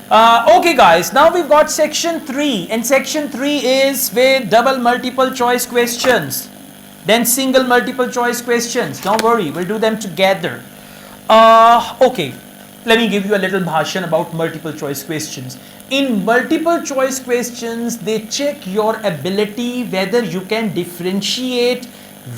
Okay guys, now we've got section 3, and section 3 is with double multiple choice questions, then single multiple choice questions. Don't worry, we'll do them together. Okay, let me give you a little bhashan about multiple choice questions. In multiple choice questions, they check your ability whether you can differentiate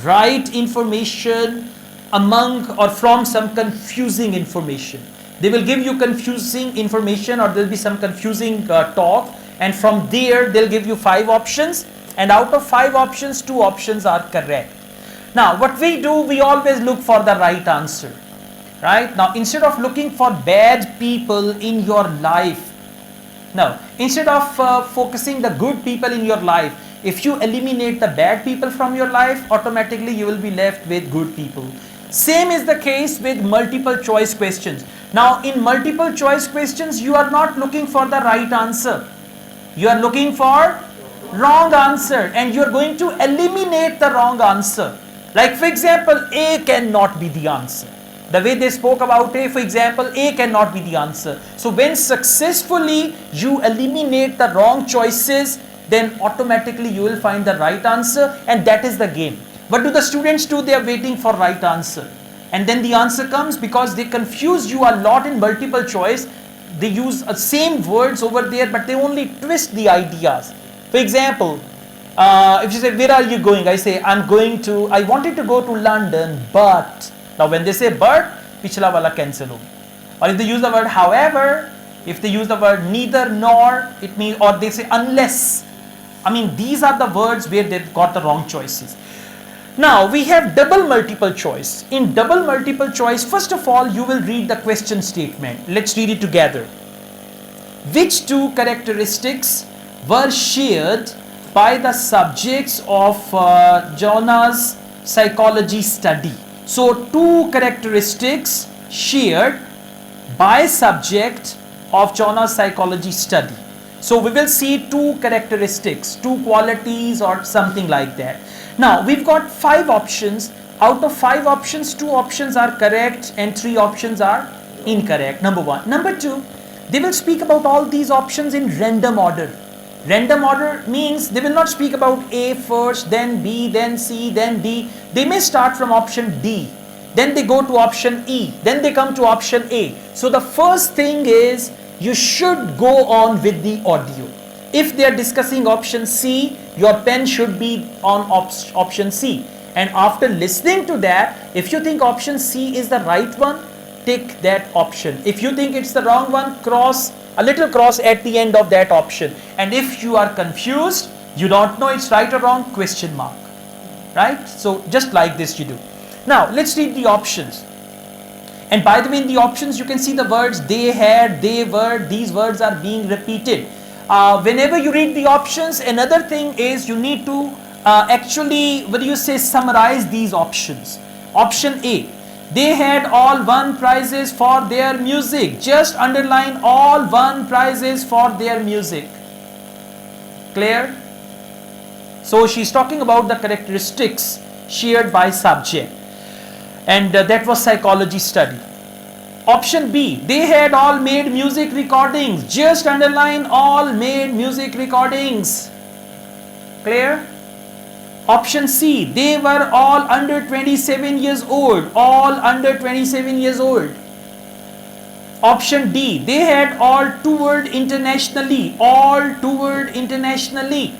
right information among or from some confusing information. They will give you confusing information, or there'll be some confusing talk, and from there they'll give you 5 options, and out of 5 options 2 options are correct. Now what we do, we always look for the right answer, right? Now instead of looking for bad people in your life, now instead of focusing the good people in your life, if you eliminate the bad people from your life, automatically you will be left with good people. Same is the case with multiple choice questions. Now in multiple choice questions, you are not looking for the right answer, you are looking for wrong answer, and you are going to eliminate the wrong answer. Like for example, A cannot be the answer. The way they spoke about A, for example, A cannot be the answer. So when successfully you eliminate the wrong choices, then automatically you will find the right answer, and that is the game. What do the students do? They are waiting for right answer, and then the answer comes because they confuse you a lot in multiple choice. They use same words over there, but they only twist the ideas. For example, if you say, where are you going? I say, I wanted to go to London, but. Now when they say but, pichla wala cancel ho. Or if they use the word however, if they use the word neither nor, it means, or they say unless. I mean, these are the words where they've got the wrong choices. Now we have double multiple choice. In double multiple choice, first of all, you will read the question statement. Let's read it together. Which 2 characteristics were shared by the subjects of Jonah's psychology study? So 2 characteristics shared by subject of Jonah's psychology study. So we will see 2 characteristics, 2 qualities or something like that. Now we've got 5 options. Out of 5 options, 2 options are correct and 3 options are incorrect. Number 1. Number 2, they will speak about all these options in random order. Random order means they will not speak about A first, then B, then C, then D. They may start from option D, then they go to option E, then they come to option A. So the first thing is, you should go on with the audio. If they are discussing option C, your pen should be on option C. And after listening to that, if you think option C is the right one, tick that option. If you think it's the wrong one, cross a little cross at the end of that option. And if you are confused, you don't know it's right or wrong, question mark. Right? So just like this you do. Now let's read the options. And by the way, in the options you can see the words they had, they were, these words are being repeated. Whenever you read the options, another thing is you need to summarize these options. Option A, they had all won prizes for their music. Just underline all won prizes for their music. Clear? So she's talking about the characteristics shared by subject. And that was psychology study. Option B, they had all made music recordings. Just underline all made music recordings. Clear? Option C, they were all under 27 years old. All under 27 years old. Option D, they had all toured internationally. All toured internationally.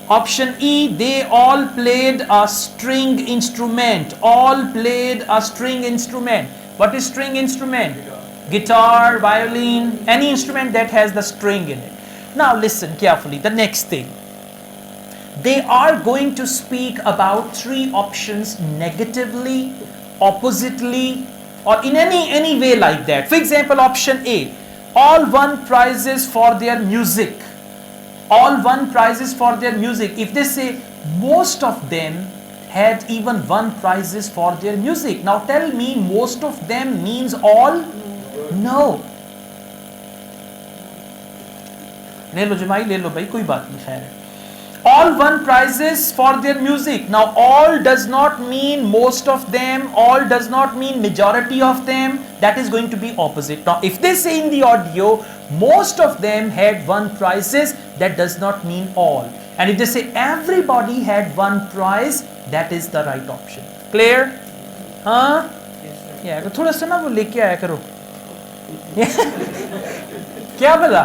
Option E, they all played a string instrument. All played a string instrument. What is string instrument? Guitar, violin, any instrument that has the string in it. Now listen carefully, the next thing. They are going to speak about 3 options negatively, oppositely, or in any way like that. For example, option A, all won prizes for their music. All won prizes for their music. If they say most of them had even won prizes for their music. Now tell me, most of them means all? No. ले लो जमाई, ले लो भाई, कोई बात नहीं, खैर है. All won prizes for their music. Now all does not mean most of them, all does not mean majority of them. That is going to be opposite. Now if they say in the audio most of them had won prizes, that does not mean all. And if they say everybody had won prize, that is the right option. Clear? Huh? Yeah, थोड़ा सा ना वो लेके आया करो. क्या बोला?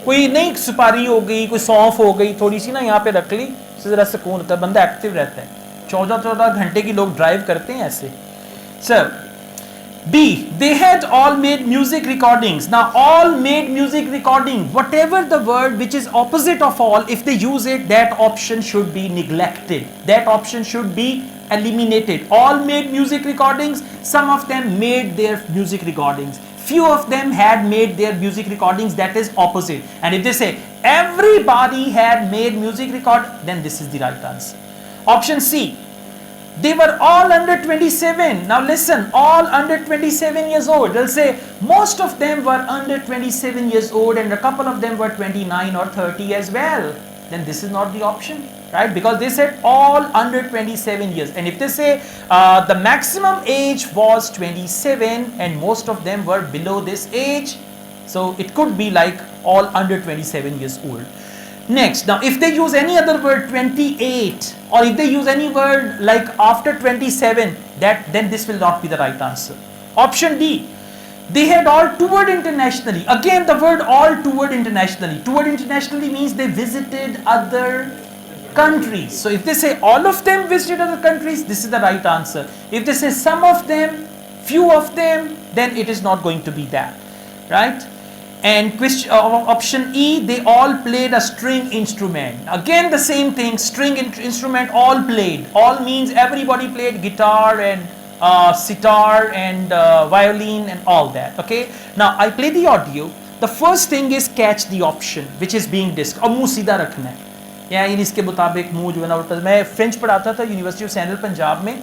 कोई नहीं सुपारी हो गई, कोई सौंफ हो गई, थोड़ी सी ना यहाँ पे रख ली, इससे जरा सुकून होता है, बंदा एक्टिव रहता है. 14 घंटे की लोग ड्राइव करते हैं ऐसे. Sir, B, they had all made music recordings. Now, all made music recording. Whatever the word which is opposite of all, if they use it, that option should be neglected. That option should be eliminated. All made music recordings. Some of them made their music recordings. Few of them had made their music recordings. That is opposite. And if they say everybody had made music record, then this is the right answer. Option C. They were all under 27. Now listen, all under 27 years old. They'll say most of them were under 27 years old and a couple of them were 29 or 30 as well. Then this is not the option, right? Because they said all under 27 years. And if they say the maximum age was 27 and most of them were below this age, so it could be like all under 27 years old. Next, now if they use any other word 28 or if they use any word like after 27, then this will not be the right answer. Option D, they had all toured internationally. Again the word all toured internationally. Toured internationally means they visited other countries. So if they say all of them visited other countries, this is the right answer. If they say some of them, few of them, then it is not going to be that, right? And question, option E, they all played a string instrument. Again the same thing, string instrument, all played. All means everybody played guitar and sitar and violin and all that. Okay. Now I play the audio. The first thing is catch the option which is being discussed. और मुंह सीधा रखना है. या इन इसके मुताबिक मुंह जो है ना, मैं फ्रेंच पढ़ाता था यूनिवर्सिटी ऑफ सेंट्रल पंजाब में.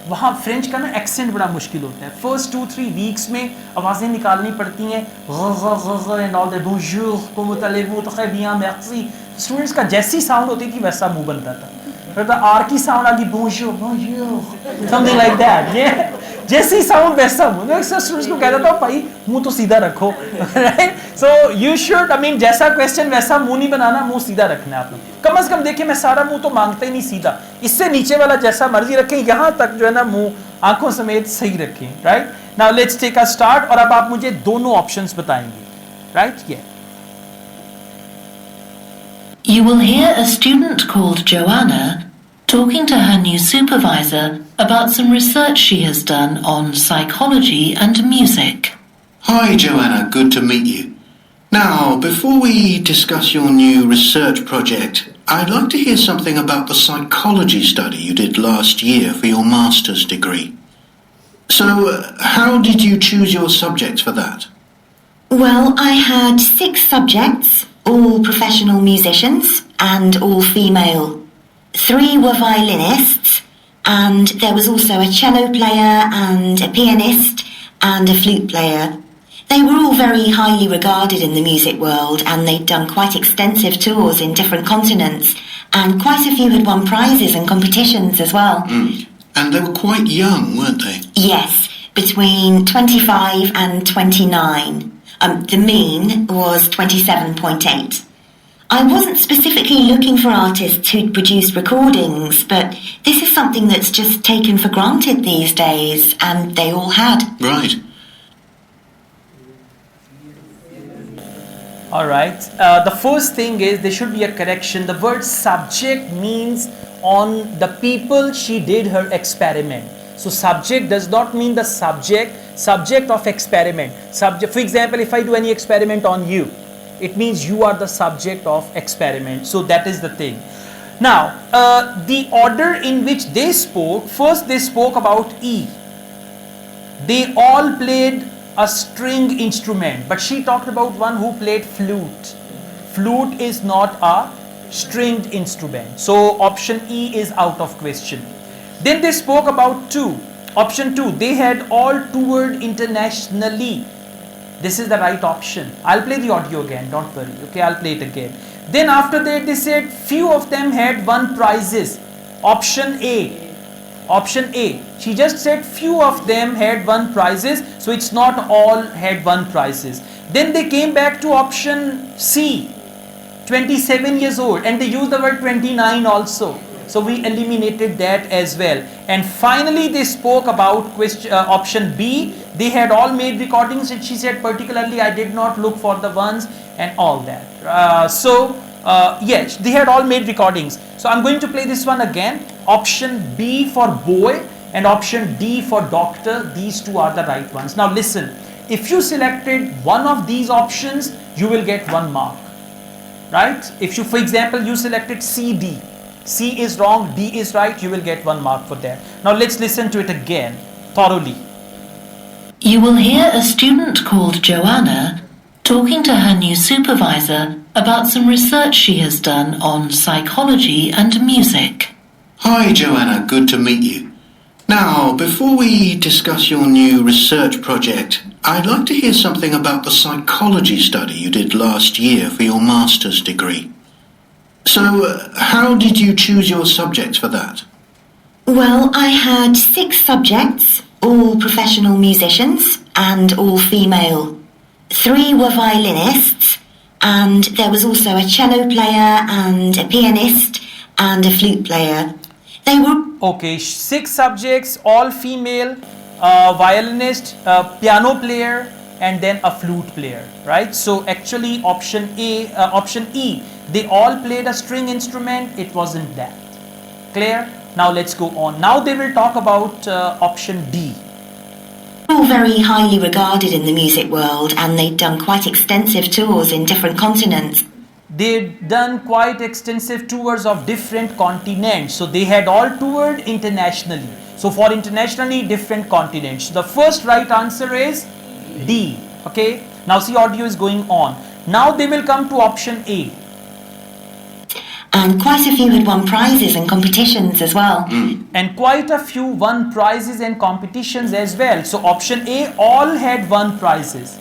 वहाँ फ्रेंच का ना एक्सेंट बड़ा मुश्किल होता है. फर्स्ट 2-3 वीक्स में आवाज़ें निकालनी पड़ती हैं and all that. bonjour, comment allez-vous, très bien, merci. Students का जैसी साउंड होती थी वैसा मुंह बनता था. फिर तो आर की साउंड आ गई, bonjour, bonjour, something like that. ये जैसी साउंड वैसा मुंह. मैं स्टूडेंट्स को कहता था भाई मुंह तो सीधा रखो, right? So you should, I mean जैसा क्वेश्चन वैसा मुंह नहीं बनाना, मुंह सीधा रखना है आपने. कम से कम देखिए, मैं सारा मुंह तो मांगता ही नहीं सीधा, इससे नीचे वाला जैसा मर्जी रखें, यहाँ तक जो है ना मुंह आंखों समेत सही रखें, right? Now let's take a start. और अब आप मुझे दोनों ऑप्शंस बताएंगे, राइट? ये You will hear a student called Joanna talking to her new supervisor about some research she has done on psychology and music. Hi Joanna, good to meet you. Now, before we discuss your new research project, I'd like to hear something about the psychology study you did last year for your master's degree. So, how did you choose your subjects for that? Well, I had 6 subjects, all professional musicians and all female. 3 were violinists, and there was also a cello player and a pianist and a flute player. They were all very highly regarded in the music world, and they'd done quite extensive tours in different continents, and quite a few had won prizes and competitions as well. And they were quite young, weren't they? Yes, between 25 and 29. The mean was 27.8. I wasn't specifically looking for artists who'd produced recordings, but this is something that's just taken for granted these days, and they all had. Right. all right. The first thing is there should be a correction. The word subject means on the people she did her experiment. So subject does not mean the subject of experiment. Subject, for example, if I do any experiment on you, it means you are the subject of experiment. So that is the thing. Now, the order in which they spoke, first they spoke about E. They all played a string instrument, but she talked about one who played flute. Flute is not a stringed instrument. So option E is out of question. Then they spoke about 2. Option 2, they had all toured internationally. This is the right option. I'll play the audio again, don't worry. Okay, I'll play it again. Then after that they said few of them had won prizes. Option A. Option A, she just said few of them had won prizes, so it's not all had won prizes. Then they came back to option C, 27 years old, and they used the word 29 also. So we eliminated that as well. And finally they spoke about option B. They had all made recordings, and she said particularly I did not look for the ones and all that. Yes, they had all made recordings. So I'm going to play this one again. Option B for boy and option D for doctor. These two are the right ones. Now listen, if you selected one of these options, you will get 1 mark. Right? If you, for example, you selected C, D. C is wrong, D is right, you will get 1 mark for that. Now let's listen to it again, thoroughly. You will hear a student called Joanna talking to her new supervisor about some research she has done on psychology and music. Hi, Joanna. Good to meet you. Now, before we discuss your new research project, I'd like to hear something about the psychology study you did last year for your master's degree. So, how did you choose your subjects for that? Well, I had 6 subjects, all professional musicians and all female. 3 were violinists, and there was also a cello player and a pianist and a flute player. They were... Okay, 6 subjects, all female, violinist, piano player, and then a flute player, right? So actually option E, they all played a string instrument. It wasn't that. Clear? Now let's go on. Now they will talk about option D. All very highly regarded in the music world, and they'd done quite extensive tours in different continents. They'd done quite extensive tours of different continents. So they had all toured internationally. So for internationally different continents. The first right answer is D. Okay. Now see, audio is going on. Now they will come to option A. And quite a few had won prizes and competitions as well. And quite a few won prizes and competitions as well. So option A, all had won prizes.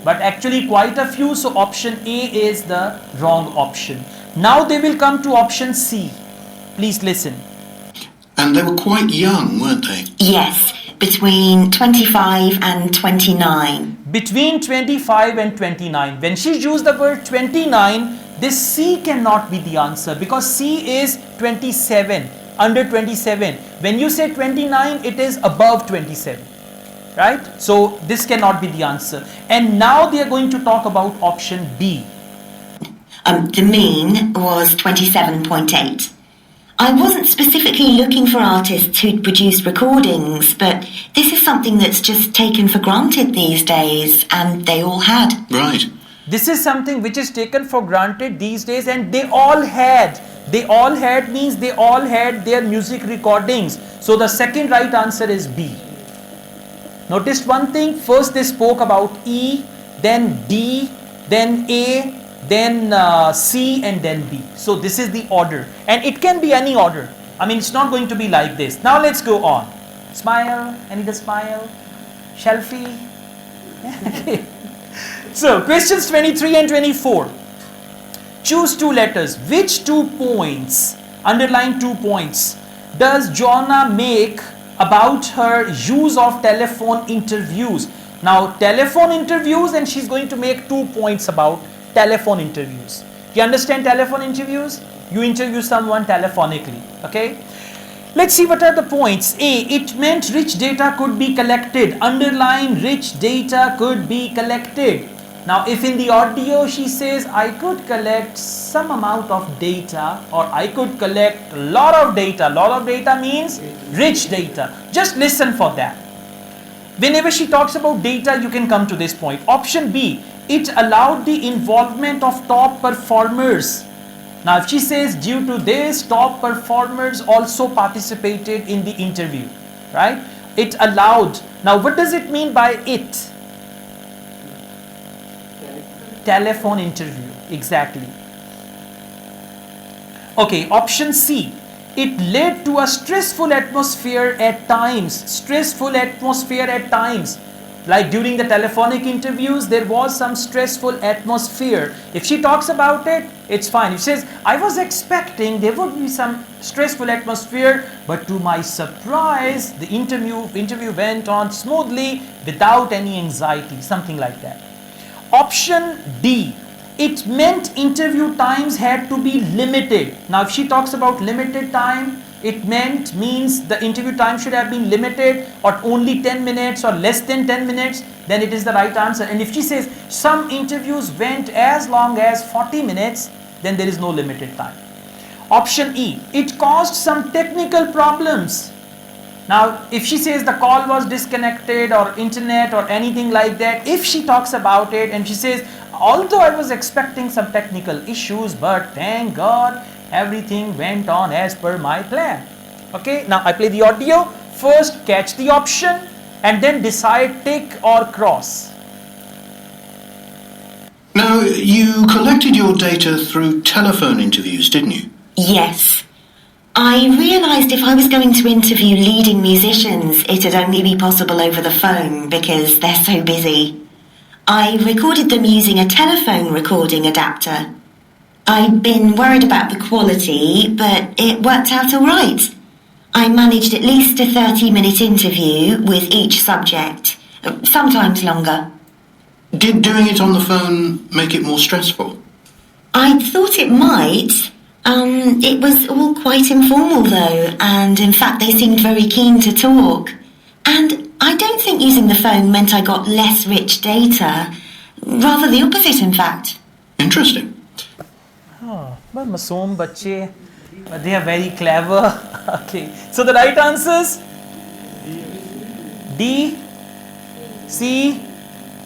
But actually quite a few, so option A is the wrong option. Now they will come to option C. Please listen. And they were quite young, weren't they? Yes, between 25 and 29. Between 25 and 29. When she used the word 29, this C cannot be the answer because C is 27, under 27. When you say 29, it is above 27, right? So this cannot be the answer. And now they are going to talk about option B. The mean was 27.8. I wasn't specifically looking for artists who'd produced recordings, but this is something that's just taken for granted these days, and they all had. Right. This is something which is taken for granted these days, and they all had. They all had means they all had their music recordings. So the second right answer is B. Notice one thing, first they spoke about E, then D, then A, then C, and then B. So this is the order, and it can be any order. I mean, it's not going to be like this. Now let's go on. Smile, I need a smile. Shelfie. Okay. So questions 23 and 24. Choose 2 letters. Which 2 points, underline 2 points, does Joanna make about her use of telephone interviews? Now telephone interviews, and she's going to make 2 points about telephone interviews. You understand telephone interviews? You interview someone telephonically, okay? Let's see what are the points. A, it meant rich data could be collected. Underline rich data could be collected. Now if in the audio she says I could collect some amount of data, or I could collect a lot of data means rich data. Just listen for that. Whenever she talks about data, you can come to this point. Option B, it allowed the involvement of top performers. Now if she says due to this, top performers also participated in the interview, right? It allowed. Now what does it mean by it? Telephone interview, exactly. Okay, option C, it led to a stressful atmosphere at times. Stressful atmosphere at times. like during the telephonic interviews, there was some stressful atmosphere. If she talks about it, it's fine. If she says, I was expecting there would be some stressful atmosphere, but to my surprise, the interview went on smoothly without any anxiety, something like that. Option D, it meant interview times had to be limited. Now, if she talks about limited time, it means the interview time should have been limited or only 10 minutes or less than 10 minutes, then it is the right answer. And if she says some interviews went as long as 40 minutes, then there is no limited time. Option E, it caused some technical problems. Now, if she says the call was disconnected or internet or anything like that, if she talks about it and she says, although I was expecting some technical issues, but thank God, everything went on as per my plan. Okay, now I play the audio. First catch the option and then decide tick or cross. Now, you collected your data through telephone interviews, didn't you? Yes. I realised if I was going to interview leading musicians, it'd only be possible over the phone because they're so busy. I recorded them using a telephone recording adapter. I'd been worried about the quality, but it worked out all right. I managed at least a 30-minute interview with each subject, sometimes longer. Did doing it on the phone make it more stressful? I thought it might. It was all quite informal though, and in fact they seemed very keen to talk. And I don't think using the phone meant I got less rich data. Rather the opposite, in fact. Interesting. But masoom bache, but they are very clever. Okay, so the right answers D, C.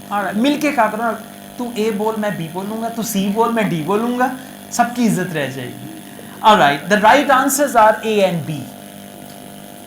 Alright, मिलके क्या करो ना, तू A बोल मैं B बोलूँगा, तू C बोल मैं D बोलूँगा, सबकी इज्जत रह जाएगी. Alright, the right answers are A and B.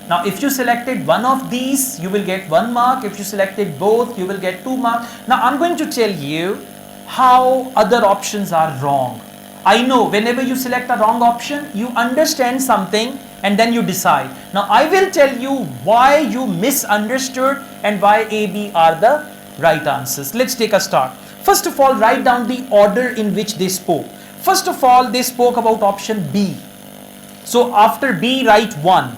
Now, if you selected one of these, you will get 1 mark. If you selected both, you will get 2 marks. Now, I'm going to tell you how other options are wrong. I know whenever you select a wrong option, you understand something and then you decide. Now, I will tell you why you misunderstood and why A, B are the right answers. Let's take a start. First of all, write down the order in which they spoke. First of all, they spoke about option B. So, after B, write 1.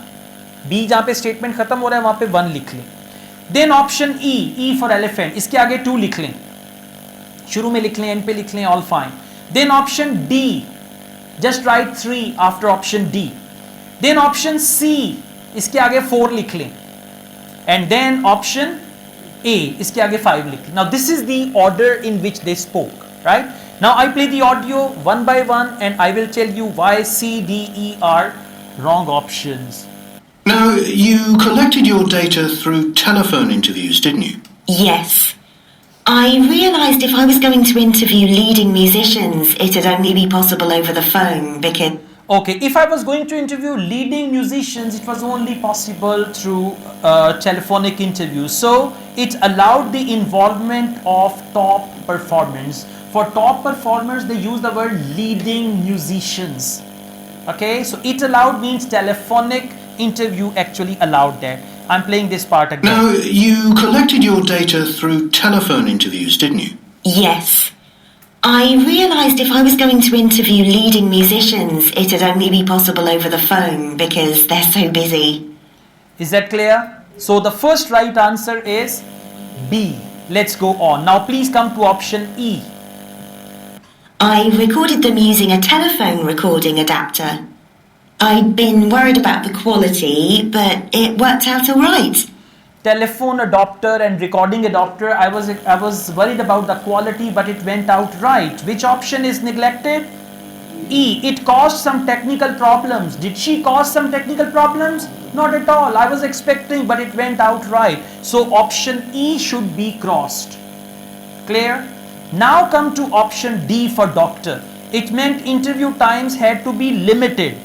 B जहाँ पे statement खत्म हो रहा है वहाँ पे 1 लिख लें. Then option E for elephant, इसके आगे 2 लिख लें, शुरू में लिख लें, एंड पे लिख लें, all fine. Then option D, just write 3 after option D. Then option C, इसके आगे 4 लिख लें, एंड देन ऑप्शन A, इसके आगे 5 लिख लें. Now this is the order in which they spoke, right? Now I play the audio one by one and I will tell you why C, D, E are wrong options. Now, you collected your data through telephone interviews, didn't you? Yes. I realised if I was going to interview leading musicians, it'd only be possible over the phone because... Okay, if I was going to interview leading musicians, it was only possible through telephonic interviews. So, it allowed the involvement of top performers. For top performers, they use the word leading musicians. Okay, so it allowed means telephonic interview actually allowed that. I'm playing this part again. Now, you collected your data through telephone interviews, didn't you? Yes. I realised if I was going to interview leading musicians, it'd only be possible over the phone because they're so busy. Is that clear? So the first right answer is B. Let's go on. Now please come to option E. I recorded them using a telephone recording adapter. I'd been worried about the quality, but it worked out all right. Telephone adapter and recording adapter, I was worried about the quality, but it went out right. Which option is neglected? E. It caused some technical problems. Did she cause some technical problems? Not at all. I was expecting, but it went out right. So option E should be crossed. Clear? Now come to option D for doctor. It meant interview times had to be limited.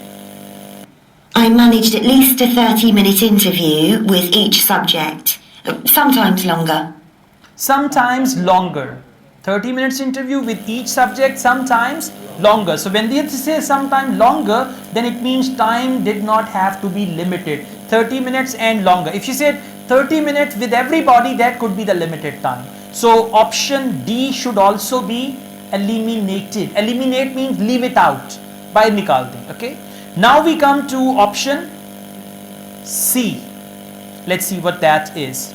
I managed at least a 30-minute interview with each subject, sometimes longer. Sometimes longer. 30 minutes interview with each subject, sometimes longer. So when they say sometime longer, then it means time did not have to be limited. 30 minutes and longer. If she said 30 minutes with everybody, that could be the limited time. So option D should also be eliminated. Eliminate means leave it out. By nikal dein. Okay. Now we come to option C. Let's see what that is.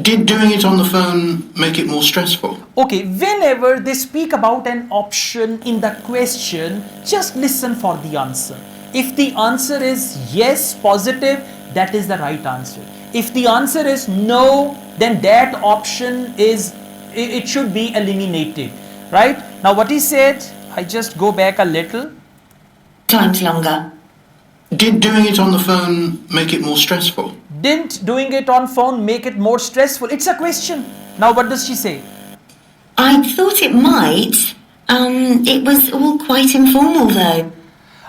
Did doing it on the phone make it more stressful? Okay, whenever they speak about an option in the question, just listen for the answer. If the answer is yes, positive, that is the right answer. If the answer is no, then that option is, it should be eliminated. Right? Now what he said, I just go back a little. Times longer. Did doing it on the phone make it more stressful? Didn't doing it on phone make it more stressful? It's a question. Now what does she say? I thought it might. It was all quite informal though.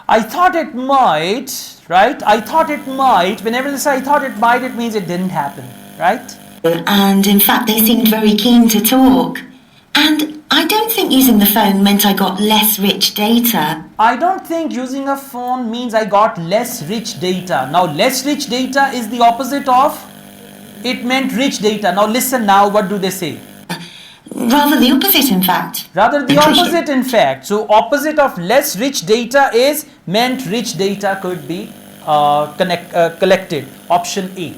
I thought it might, right? I thought it might. Whenever they say I thought it might, it means it didn't happen, right? And in fact, they seemed very keen to talk. And I don't think using the phone meant I got less rich data. I don't think using a phone means I got less rich data. Now, less rich data is the opposite of it meant rich data. Now, listen now, what do they say? Rather the opposite, in fact. Rather the opposite, in fact. So, opposite of less rich data is meant rich data could be collected. Option A.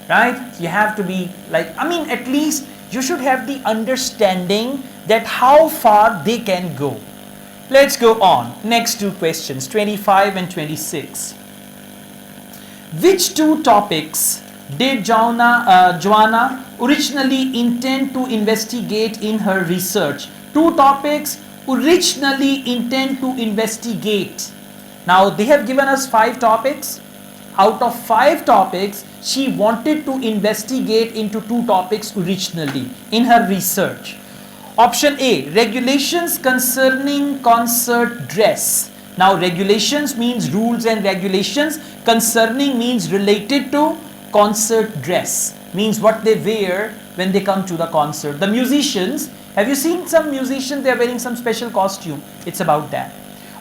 Right? You have to be like, I mean, at least you should have the understanding that how far they can go. Let's go on. Next two questions, 25 and 26. Which two topics did Joanna originally intend to investigate in her research? Two topics originally intend to investigate. Now they have given us 5 topics. Out of 5 topics, she wanted to investigate into 2 topics originally in her research. Option A, regulations concerning concert dress. Now regulations means rules and regulations. Concerning means related to concert dress. Means what they wear when they come to the concert. The musicians, have you seen some musicians, they are wearing some special costume. It's about that.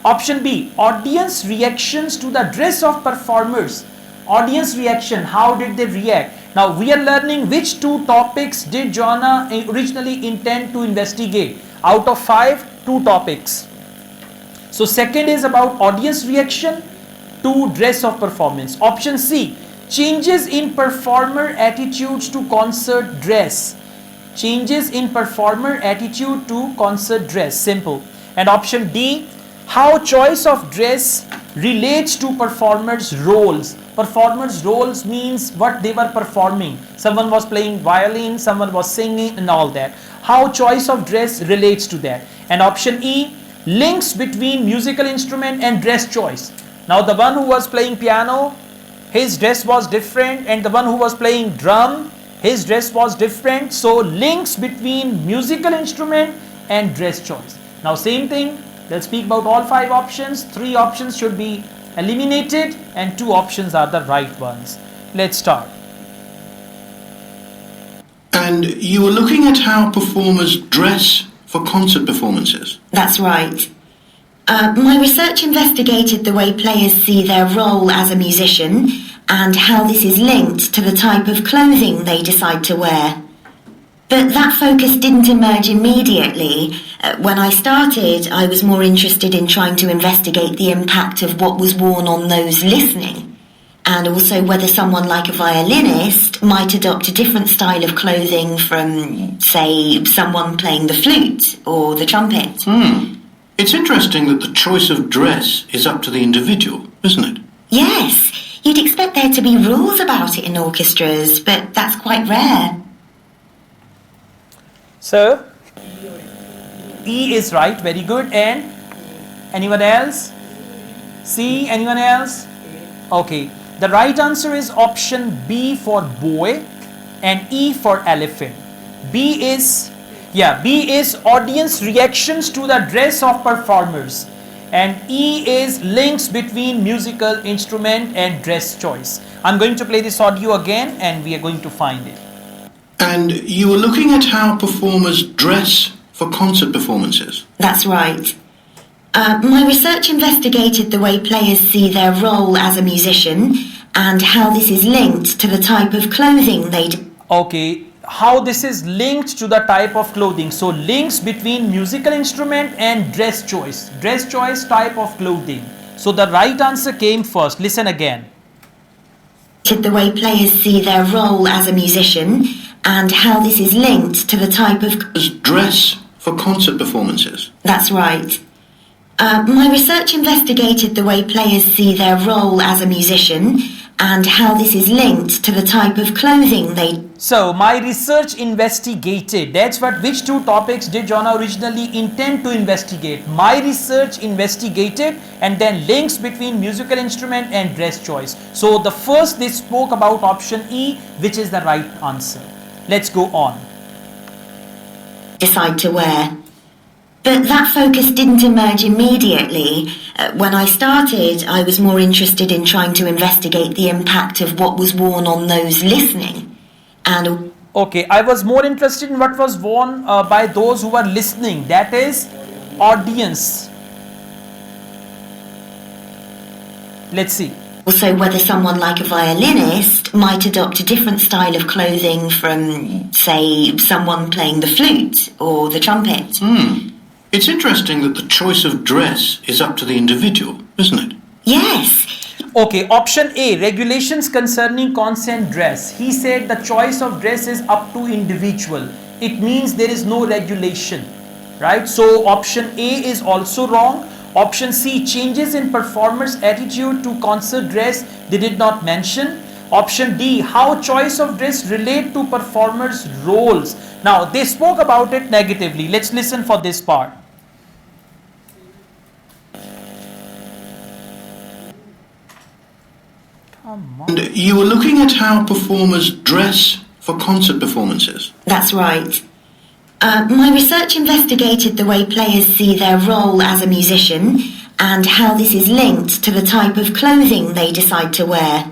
Option B, audience reactions to the dress of performers. Audience reaction, how did they react? Now we are learning which 2 topics did Joanna originally intend to investigate. Out of 5, 2 topics. So second is about audience reaction to dress of performance. Option C, changes in performer attitudes to concert dress. Changes in performer attitude to concert dress. Simple. And option D, how choice of dress relates to performers' roles. Performers' roles means what they were performing. Someone was playing violin, someone was singing and all that. How choice of dress relates to that. And option E, links between musical instrument and dress choice. Now the one who was playing piano, his dress was different, and the one who was playing drum, his dress was different. So links between musical instrument and dress choice. Now same thing, they'll speak about all 5 options. 3 options should be eliminated and 2 options are the right ones. Let's start. And you were looking at how performers dress for concert performances? That's right. My research investigated the way players see their role as a musician and how this is linked to the type of clothing they decide to wear. But that focus didn't emerge immediately. When I started, I was more interested in trying to investigate the impact of what was worn on those listening, and also whether someone like a violinist might adopt a different style of clothing from, say, someone playing the flute or the trumpet. It's interesting that the choice of dress is up to the individual, isn't it? Yes, you'd expect there to be rules about it in orchestras, but that's quite rare. So, E is right, very good. And anyone else? C, anyone else? Okay, the right answer is option B for boy and E for elephant. B is audience reactions to the dress of performers, and E is links between musical instrument and dress choice. I'm going to play this audio again and we are going to find it. And you were looking at how performers dress for concert performances? That's right. My research investigated the way players see their role as a musician and how this is linked to the type of clothing they Okay, how this is linked to the type of clothing. So links between musical instrument and dress choice. Dress choice, type of clothing. So the right answer came first. Listen again. the way players see their role as a musician and how this is linked to the type of Dress for concert performances. That's right. My research investigated the way players see their role as a musician and how this is linked to the type of clothing they... So, my research investigated. That's what, which two topics did Jonna originally intend to investigate? My research investigated and then links between musical instrument and dress choice. So, the first they spoke about option E, which is the right answer. Let's go on. decide to wear. But that focus didn't emerge immediately. When I started, I was more interested in trying to investigate the impact of what was worn on those listening. And Okay, I was more interested in what was worn by those who were listening. That is, audience. Let's see. also whether someone like a violinist might adopt a different style of clothing from, say, someone playing the flute or the trumpet. It's interesting that the choice of dress is up to the individual, isn't it? Yes. Okay, option A, regulations concerning consent dress. He said the choice of dress is up to individual. It means there is no regulation, right? So option A is also wrong. Option C, changes in performers' attitude to concert dress, they did not mention. Option D, how choice of dress relate to performers' roles. Now, they spoke about it negatively. Let's listen for this part. And you were looking at how performers dress for concert performances. That's right. My research investigated the way players see their role as a musician and how this is linked to the type of clothing they decide to wear.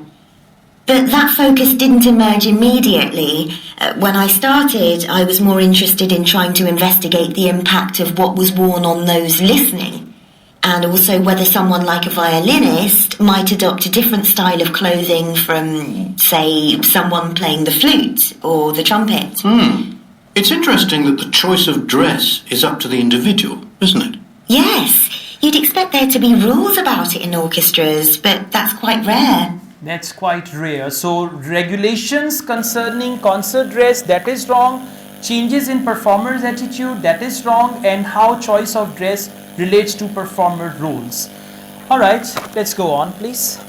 But that focus didn't emerge immediately. When I started, I was more interested in trying to investigate the impact of what was worn on those listening, and also whether someone like a violinist might adopt a different style of clothing from, say, someone playing the flute or the trumpet. It's interesting that the choice of dress is up to the individual, isn't it? Yes, you'd expect there to be rules about it in orchestras, but that's quite rare. That's quite rare. So regulations concerning concert dress, that is wrong. Changes in performer's attitude, that is wrong. And how choice of dress relates to performer roles. Alright, let's go on please.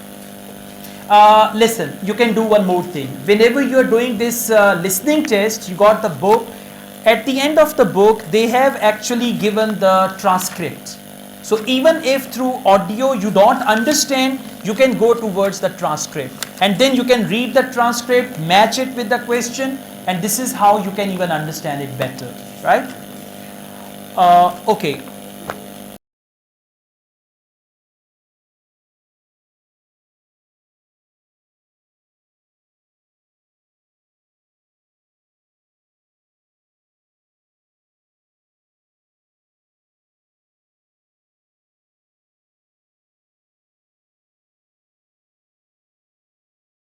Listen, you can do one more thing. Whenever you are doing this listening test, you got the book. At the end of the book, they have actually given the transcript. So even if through audio you don't understand, you can go towards the transcript. And then you can read the transcript, match it with the question, and this is how you can even understand it better, right? Okay.